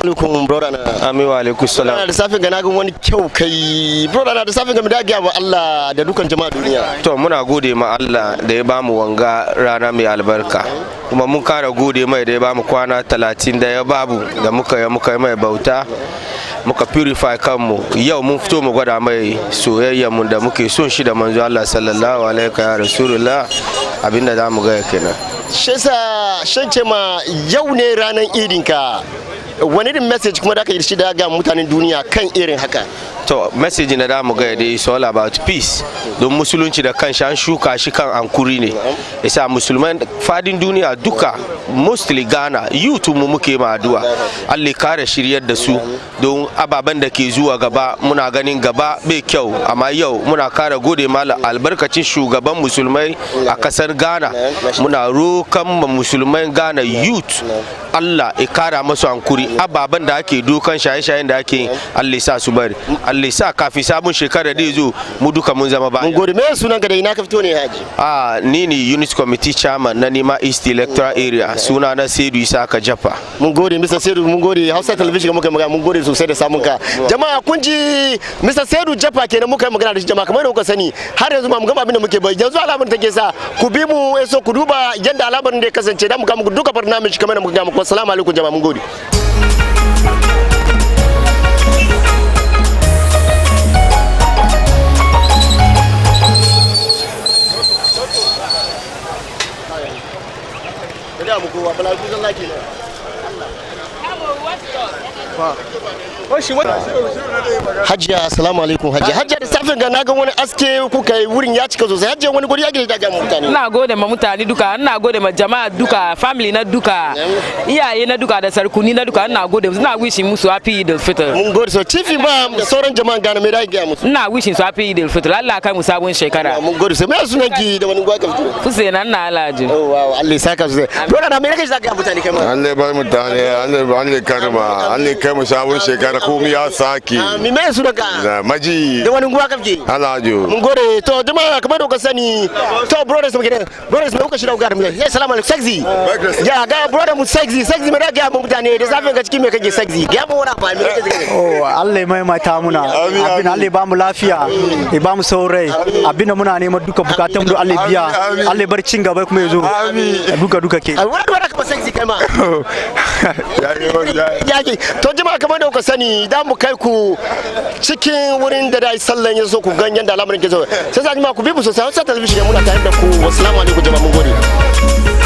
alaikum brother na ami wa alaikum salam da safin ga naga wani kyau kai brother na da safin ga mu da ga Allah da dukan jama'a duniya to muna gode ma Allah da ya bamu wanga rana mai albarka kuma mun kara gode mai da ya bamu kwana 30 da ya babu da muka yi mai bauta muka purify kanmu yau mun fito mu gwada mai soyayya mun da muke son shi da manzo Allah sallallahu alaihi wa rasulullah abinda zamu ga kenan shi yasa shance ma yau ne ranar idinka wani irin message kuma da ka yi shi da ga mutanen duniya kan irin haka to message na da mu ga dai is all about peace don musulunci da kan an shuka shi kan ankuri ne yasa musulman fadin duniya duka mostly Ghana youth mu muke ma addu'a Allah kare shiryar da su don ababen da ke zuwa gaba muna ganin gaba bai kyau amma yau muna kare gode ma albarkacin shugaban musulmai a kasar Ghana muna rokan musulman Ghana youth Allah ya kara masu ankuri ababen da ake dokan shaye-shayen da ake Allah sa su bari Allah sa kafin sabon shekara da zo mu duka mun zama ba. Mun gode me sunan ka da ina ka fito ne haji? Ni ne unit committee chairman na Nima East Electoral Area suna na Saidu Isaka Jaffa. Mun gode Mr. Saidu mun gode Hausa Television muka magana mun gode sosai da samun ka. Jama'a kun ji Mr. Saidu Jaffa kenan muka magana da shi jama'a kamar da kuka sani har yanzu ba mu gama abin da muke ba yanzu al'amarin take sa ku bi mu so ku duba yanda al'amarin da ya kasance da mu ga muku duka barnamiji kamar da muka ga muku assalamu alaikum jama'a mun gode. Hajiya assalamu alaikum Hajiya da safin ga naga wani aske kuka yi wurin ya cika sosai Hajiya wani guri yake da ga mutane ina gode ma mutane duka ina gode ma jama'a duka family na duka iyaye na duka da sarkuni na duka ina gode ina wish musu happy Eid al-Fitr mun gode so chief imam da sauran jama'an Ghana me da ga musu ina wish su happy Eid al-Fitr Allah kai mu sabon shekara mun gode so me sunan ki da wani gwa ka fito Husaina ina Alhaji oh wow Allah saka su brother na me kake zaka mutane kai ma Allah bai mutane Allah karma Allah kai mu sabon shekara komai ya saki mi me sunan ka maji da wani gwa ka fito Alhaji mun gode to jama'a kamar da ka sani to brothers mu gidan brothers mu kuka shirya ga mu ya salamu alaikum sexy ya ga brother mu sexy me da ga mu mutane da zafin ga cikin me kake sexy ga mu wani fa me kake oh Allah ya maimaita muna abin Allah ya ba mu lafiya ya ba mu saurai abin da muna neman duka bukatun mu Allah biya Allah ya bar cin gaba kuma yazo duka ke wani kuma sexy kai ma ya ke to jama'a kamar da kuka sani da mu kai ku cikin wurin da dai sallan yaso ku ganyen da al'amarin ke zo sai jama'a ku bi mu sosai Hausa Television muna tare da ku wassalamu alaikum jama'a mun gode